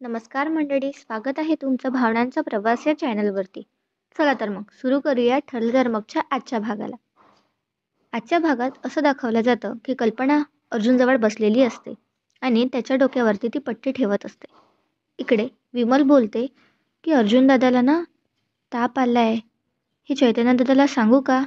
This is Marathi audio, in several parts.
नमस्कार मंडळी, स्वागत आहे तुमचं भावनांचा प्रवास या चॅनलवरती. चला तर मग सुरू करूया ठरलं तर मगच्या आजच्या भागाला. आजच्या भागात असं दाखवलं जातं की कल्पना अर्जुनजवळ बसलेली असते आणि त्याच्या डोक्यावरती ती पट्टी ठेवत असते. इकडे विमल बोलते की अर्जुन दादाला ना ताप आलाय, हे चैतन्य दादाला सांगू का?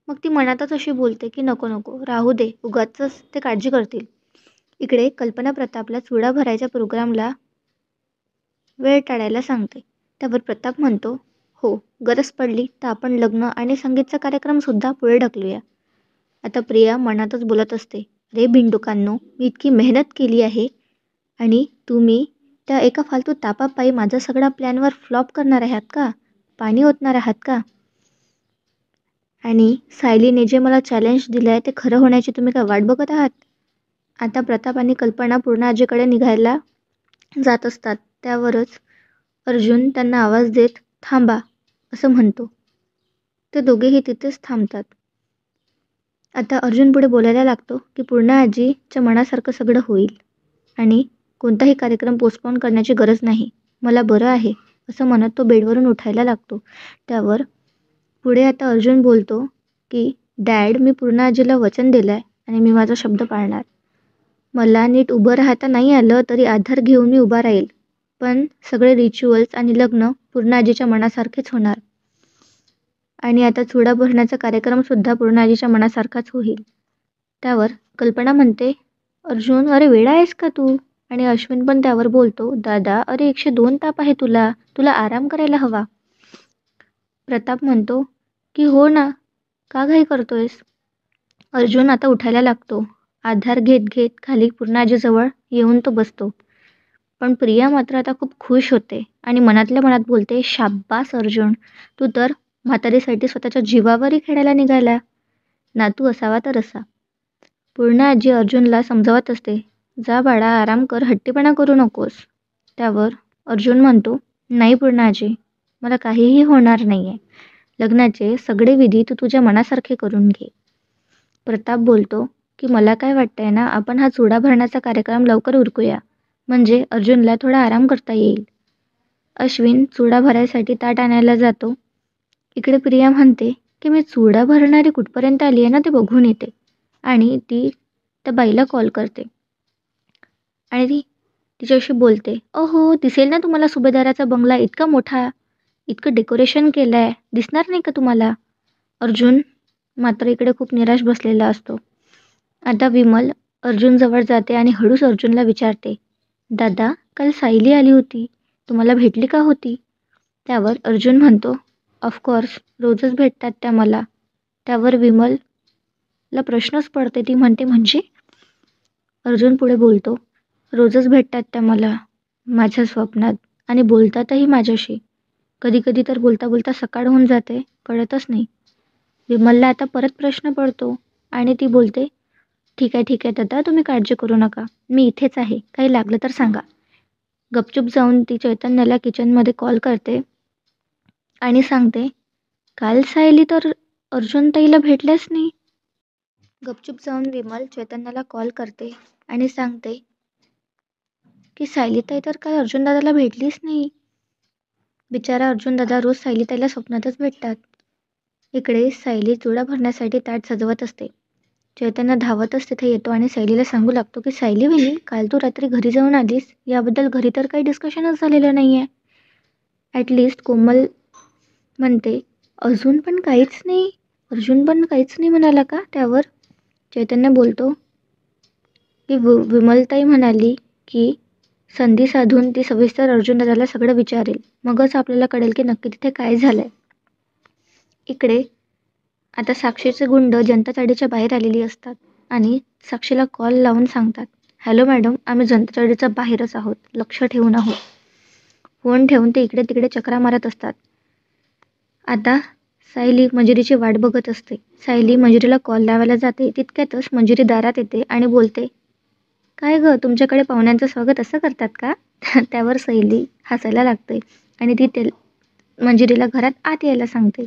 मग ती मनातच अशी बोलते की नको नको राहू दे, उगाचच ते काळजी करतील. इकडे कल्पना प्रतापला चुडा भरायच्या प्रोग्रामला वेळ टाळायला सांगते. त्यावर प्रताप म्हणतो, हो, गरज पडली तर आपण लग्न आणि संगीतचा कार्यक्रमसुद्धा पुढे ढकलूया. आता प्रिया मनातच बोलत असते, रे भिंडुकांनो, मी इतकी मेहनत केली आहे आणि तुम्ही त्या एका फालतू तापापायी माझा सगळा प्लॅनवर फ्लॉप करणार आहात का? पाणी ओतणार आहात का? आणि सायलीने जे मला चॅलेंज दिलं आहे ते खरं होण्याची तुम्ही काय वाट बघत आहात? आता प्रताप आणि कल्पना पूर्ण आजीकडे निघायला जात असतात. त्यावरच अर्जुन त्यांना आवाज देत थांबा असं म्हणतो. ते दोघेही तिथेच थांबतात. आता अर्जुन पुढे बोलायला लागतो की पूर्ण आजीच्या मनासारखं सगळं होईल आणि कोणताही कार्यक्रम पोस्टपोन करण्याची गरज नाही. मला बरं आहे असं म्हणत तो बेडवरून उठायला लागतो. त्यावर पुढे आता अर्जुन बोलतो की डॅड, मी पूर्ण आजीला वचन दिलं आहे आणि मी माझा शब्द पाळणार. मला नीट उभं राहता नाही आलं तरी आधार घेऊन मी उभा राहील, पण सगळे रिच्युअल्स आणि लग्न पूर्ण आजीच्या मनासारखेच होणार. आणि आता चुडा भरण्याचा कार्यक्रमसुद्धा पूर्ण आजीच्या मनासारखाच होईल. त्यावर कल्पना म्हणते, अर्जुन, अरे वेडा आहेस का तू? आणि अश्विन पण त्यावर बोलतो, दादा, अरे 102 ताप आहे तुला, तुला आराम करायला हवा. प्रताप म्हणतो की हो ना, का घाई करतोयस? अर्जुन आता उठायला लागतो. आधार घेत घेत खाली पूर्ण आजीजवळ येऊन तो बसतो. पण प्रिया मात्र आता खूप खुश होते आणि मनातल्या मनात बोलते, शाब्बास अर्जुन, तू तर म्हातारीसाठी स्वतःच्या जीवावरही खेळायला निघाला. नातू असावा तर असा. पूर्ण आजी अर्जुनला समजावत असते, जा बाळा, आराम कर, हट्टीपणा करू नकोस. त्यावर अर्जुन म्हणतो, नाही पूर्ण आजी, मला काहीही होणार नाही आहे. लग्नाचे सगळे विधी तू तुझ्या मनासारखे करून घे. प्रताप बोलतो की मला काय वाटतंय ना, आपण हा चुडा भरण्याचा कार्यक्रम लवकर उरकूया, म्हणजे अर्जुनला थोडा आराम करता येईल. अश्विन चुडा भरायसाठी ताट आणायला जातो. इकडे प्रिया म्हणते की मी चुडा भरणारी कुठपर्यंत आली आहे ना ते बघून येते. आणि ती त्या बाईला कॉल करते आणि ती तिच्याशी बोलते, अहो, दिसेल ना तुम्हाला सुभेदाराचा बंगला, इतका मोठा, इतकं डेकोरेशन केलं आहे, दिसणार नाही का तुम्हाला? अर्जुन मात्र इकडे खूप निराश बसलेला असतो. आता विमल अर्जुनजवळ जाते आणि हळूच अर्जुनला विचारते, दादा, काल सायली आली होती, तुम्हाला भेटली का होती? त्यावर अर्जुन म्हणतो, ऑफकोर्स, रोजच भेटतात त्या मला. त्यावर विमलला प्रश्नच पडते. ती म्हणते, म्हणजे? अर्जुन पुढे बोलतो, रोजच भेटतात त्या मला, माझ्या स्वप्नात, आणि बोलतातही माझ्याशी. कधी कधी तर बोलता बोलता सकाळ होऊन जाते, कळतच नाही. विमलला आता परत प्रश्न पडतो आणि ती बोलते, ठीक आहे दादा, तुम्ही काळजी करू नका, मी इथेच आहे, काही लागलं तर सांगा. गपचूप जाऊन ती चैतन्याला किचनमध्ये कॉल करते आणि सांगते, काल सायली तर अर्जुन ताईला भेटल्याच नाही. गपचूप जाऊन विमल चैतन्याला कॉल करते आणि सांगते की सायलीताई तर काल अर्जुन दादाला भेटलीच नाही. बिचारा अर्जुन दादा रोज सायलीताईला स्वप्नातच भेटतात. इकडे सायली चुडा भरण्यासाठी ताट सजवत असते. चैतन्य धावतच तिथे येतो आणि सायलीला सांगू लागतो की सायली वहिनी, काल तू रात्री घरी जाऊन आलीस, याबद्दल घरी तर काही डिस्कशनच झालेलं नाही आहे. ॲटलिस्ट कोमल म्हणते, अजून पण काहीच नाही, अर्जुन पण काहीच नाही म्हणाला का? त्यावर चैतन्य बोलतो की विमलताई म्हणाली की संधी साधून ती सविस्तर अर्जुन दादाला सगळं विचारेल, मगच आपल्याला कळेल की नक्की तिथे काय झालंय. इकडे आता साक्षीचे गुंड जनता चाळीच्या बाहेर आलेली असतात आणि साक्षीला कॉल लावून सांगतात, हॅलो मॅडम, आम्ही जनता चाळीच्या बाहेरच आहोत, लक्ष ठेवून आहोत. फोन ठेवून ते इकडे तिकडे चक्रा मारत असतात. आता सायली मंजिरीची वाट बघत असते. सायली मंजिरीला कॉल लावायला जाते. तितक्यातच मंजिरी दारात येते आणि बोलते, काय गं, तुमच्याकडे पाहुण्यांचं स्वागत असं करतात का? त्यावर सायली हसायला लागते आणि ती मंजिरीला घरात आत यायला सांगते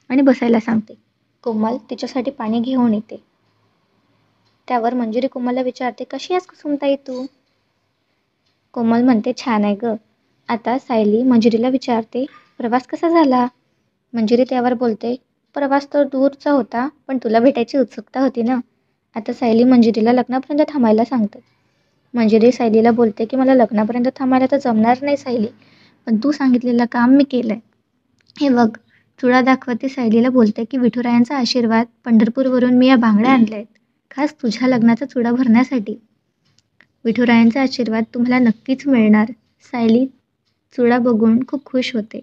आणि बसायला सांगते. कोमल तिच्यासाठी पाणी घेऊन येते. त्यावर मंजिरी कोमलला विचारते, कशी आहेस कुसुमताई तू? कोमल म्हणते छान आहे ग. आता सायली मंजिरीला विचारते प्रवास कसा झाला. मंजिरी त्यावर बोलते प्रवास तर दूरचा होता पण तुला भेटायची उत्सुकता होती ना. आता सायली मंजिरीला लग्नापर्यंत थांबायला सांगते. मंजिरी सायलीला बोलते की मला लग्नापर्यंत थांबायला तर जमणार नाही सायली, पण तू सांगितलेलं काम मी केलंय. हे बघ. चुडा दाखवते सायलीला बोलते की विठुरायांचा आशीर्वाद पंढरपूरवरून मी या बांगड्या आणल्या आहेत, खास तुझ्या लग्नाचा चुडा भरण्यासाठी. विठुरायांचा आशीर्वाद तुम्हाला नक्कीच मिळणार. सायली चुडा बघून खूप खुश होते.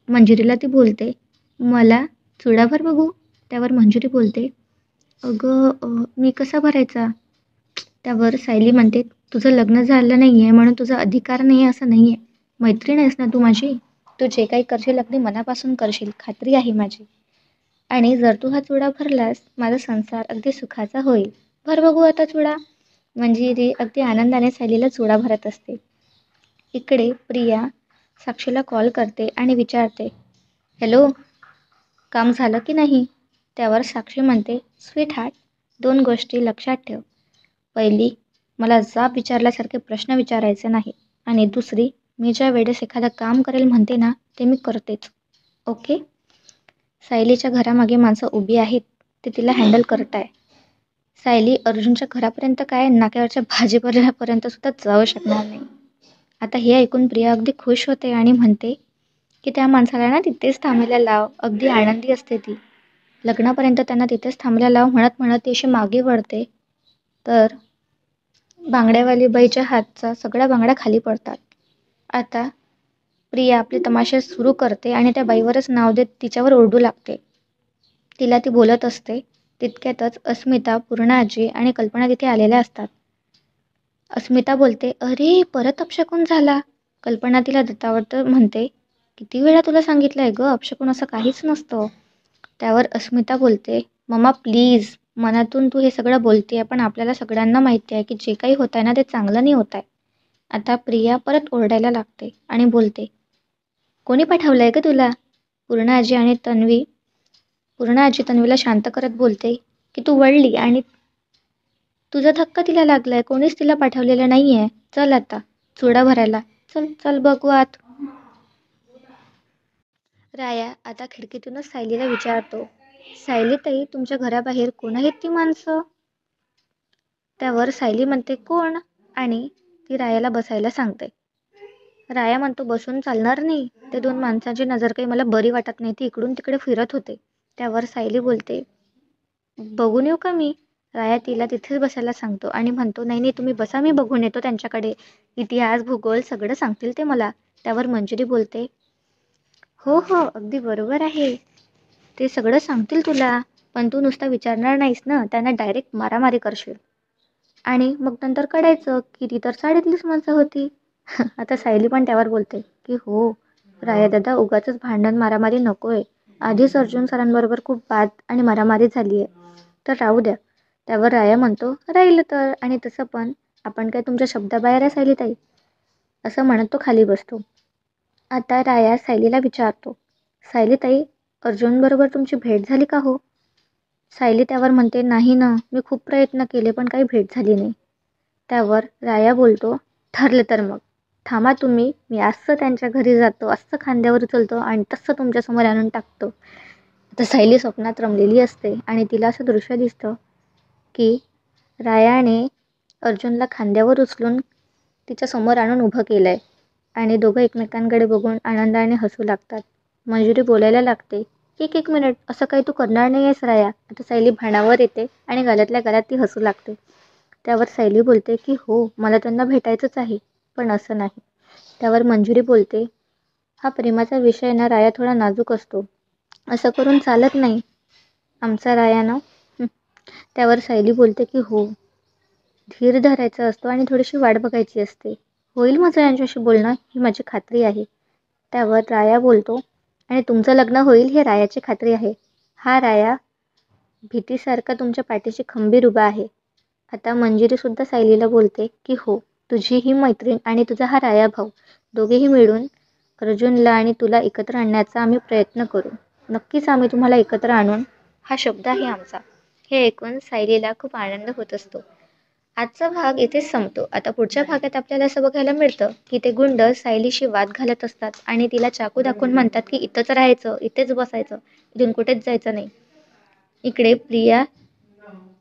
मंजिरीला ती बोलते मला चुडाभर बघू. त्यावर मंजिरी बोलते अगं मी कसा भरायचा. त्यावर सायली म्हणते तुझं लग्न झालं नाही आहे म्हणून तुझा अधिकार नाही आहे असं नाही आहे. मैत्रीण आहेस ना तू माझी. तू जे काही करशील अगदी मनापासून करशील, खात्री आहे माझी. आणि जर तू हा चुडा भरलास माझा संसार अगदी सुखाचा होईल. भर बघू आता चुडा. मंजिरी अगदी आनंदाने सायलीला चुडा भरत असते. इकडे प्रिया साक्षीला कॉल करते आणि विचारते हॅलो, काम झालं की नाही. त्यावर साक्षी म्हणते स्वीट हार्ट, 2 गोष्टी लक्षात ठेव. पहिली, मला जाब विचारल्यासारखे प्रश्न विचारायचे नाही. आणि दुसरी, मी ज्या वेळेस एखादं काम करेल म्हणते ना ते मी करतेच. ओके. सायलीच्या घरामागे माणसं उभी आहेत, ते तिला हँडल करत आहे. सायली अर्जुनच्या घरापर्यंत काय नाक्यावरच्या भाजीपाल्यापर्यंत सुद्धा जाऊ शकणार नाही. आता हे ऐकून प्रिया अगदी खुश होते आणि म्हणते की त्या माणसाला ना तिथेच थांबायला लाव. अगदी आनंदी असते ती. लग्नापर्यंत त्यांना तिथेच थांबायला लाव म्हणत म्हणत ती अशी मागे वळते तर बांगड्यावाली बाईच्या हातचा सगळ्या बांगड्या खाली पडतात. आता प्रिया आपले तमाशे सुरू करते आणि त्या बाईवरच नाव देत तिच्यावर ओरडू लागते. तिला ती बोलत असते. तितक्यातच अस्मिता, पूर्णाजी आणि कल्पना तिथे आलेल्या असतात. अस्मिता बोलते अरे परत अपशकुन झाला. कल्पना तिला दत्तावत म्हणते किती वेळा तुला सांगितलंय ग, अपशकुन असं काहीच नसतं. त्यावर अस्मिता बोलते मम्मा प्लीज, मनातून तू हे सगळं बोलतेय पण आपल्याला सगळ्यांना माहिती आहे की जे काही होत आहे ना ते चांगलं नाही होत आहे. आता प्रिया परत ओरडायला लागते आणि बोलते कोणी पाठवलंय का तुला. पूर्णा आजी तन्वीला शांत करत बोलते की तू वळली आणि तुझा धक्का तिला लागलाय. कोणीच तिला पाठवलेलं नाहीये. चल आता चुडा भरायला. चल चल बघू आत. राया आता खिडकीतूनच सायलीला विचारतो सायली ताई तुमच्या घराबाहेर कोण आहेत ती माणसं. त्यावर सायली म्हणते कोण, आणि ती रायाला बसायला सांगते. राया म्हणतो बसून चालणार नाही. ते 2 माणसांची नजर काही मला बरी वाटत नाही. ती इकडून तिकडे फिरत होते. त्यावर सायली बोलते बघून येऊ का मी. राया तिला तिथेच बसायला सांगतो आणि म्हणतो नाही नाही तुम्ही बसा, मी बघून येतो त्यांच्याकडे. इतिहास भूगोल सगळं सांगतील ते मला. त्यावर मंजिरी बोलते हो हो अगदी बरोबर आहे, ते सगळं सांगतील तुला, पण तू नुसतं विचारणार नाहीस ना, त्यांना डायरेक्ट मारामारी करशील. आणि मग नंतर कळायचं की ती तर शाळेतलीच माणसं होती. आता सायली पण त्यावर बोलते की हो राया दादा उगाचच भांडण मारामारी नकोय. आधीच अर्जुन सरांबरोबर खूप वाद आणि मारामारी झाली आहे, तर राहू द्या. त्यावर राया म्हणतो राहिलं तर, आणि तसं पण आपण काय तुमच्या शब्दाबाहेर आहे सायली ताई, असं म्हणत तो खाली बसतो. आता राया सायलीला विचारतो सायली ताई अर्जुनबरोबर तुमची भेट झाली का हो. सायली त्यावर म्हणते नाही ना, मी खूप प्रयत्न केले पण काही भेट झाली नाही. त्यावर राया बोलतो ठरलं तर मग थांबा तुम्ही, मी असं त्यांच्या घरी जातो, असं खांद्यावर उचलतो आणि तसं तुमच्यासमोर आणून टाकतो. आता सायली स्वप्नात रमलेली असते आणि तिला असं दृश्य दिसतं की रायाने अर्जुनला खांद्यावर उचलून तिच्यासमोर आणून उभं केलं आहे आणि दोघं एकमेकांकडे बघून आनंदाने हसू लागतात. मंजिरी बोलायला लागते एक मिनिट, असं काही तू करणार नाही आहेस राया. आता सायली भानावर येते आणि गळ्यातल्या गळ्यात ती हसू लागते. त्यावर सायली बोलते की हो मला त्यांना भेटायचंच आहे, पण असं नाही. त्यावर मंजिरी बोलते हा प्रेमाचा विषय ना राया थोडा नाजूक असतो, असं करून चालत नाही आमचा राया ना. त्यावर सायली बोलते की हो धीर धरायचा असतो आणि थोडीशी वाट बघायची असते. होईल माझं यांच्याशी बोलणं, ही माझी खात्री आहे. त्यावर राया बोलतो आणि तुमचं लग्न होईल हे रायाची खात्री आहे. हा राया भीतीसारखा तुमच्या पाठीशी खंबीर उभा आहे. आता मंजिरीसुद्धा सायलीला बोलते की हो तुझी ही मैत्रीण आणि तुझा हा राया भाऊ दोघेही मिळून अर्जुनला आणि तुला एकत्र आणण्याचा आम्ही प्रयत्न करू. नक्कीच आम्ही तुम्हाला एकत्र आणून, हा शब्द आहे आमचा. हे ऐकून सायलीला खूप आनंद होत असतो आजचा भाग इथेच संपतो. आता पुढच्या भागात आपल्याला असं बघायला मिळतं की ते गुंड सायलीशी वाद घालत असतात आणि तिला चाकू दाखवून म्हणतात की इथंच राहायचं, इथेच बसायचं, इथून कुठेच जायचं नाही. इकडे प्रिया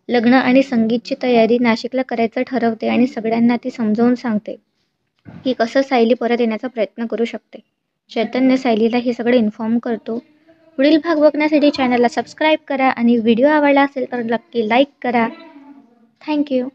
लग्न आणि संगीतची तयारी नाशिकला करायचं ठरवते आणि सगळ्यांना ती समजावून सांगते की कसं सायली परत येण्याचा प्रयत्न करू शकते. चैतन्य सायलीला हे सगळं इन्फॉर्म करतो. पुढील भाग बघण्यासाठी चॅनलला सबस्क्राईब करा आणि व्हिडिओ आवडला असेल तर नक्की लाईक करा. थँक्यू.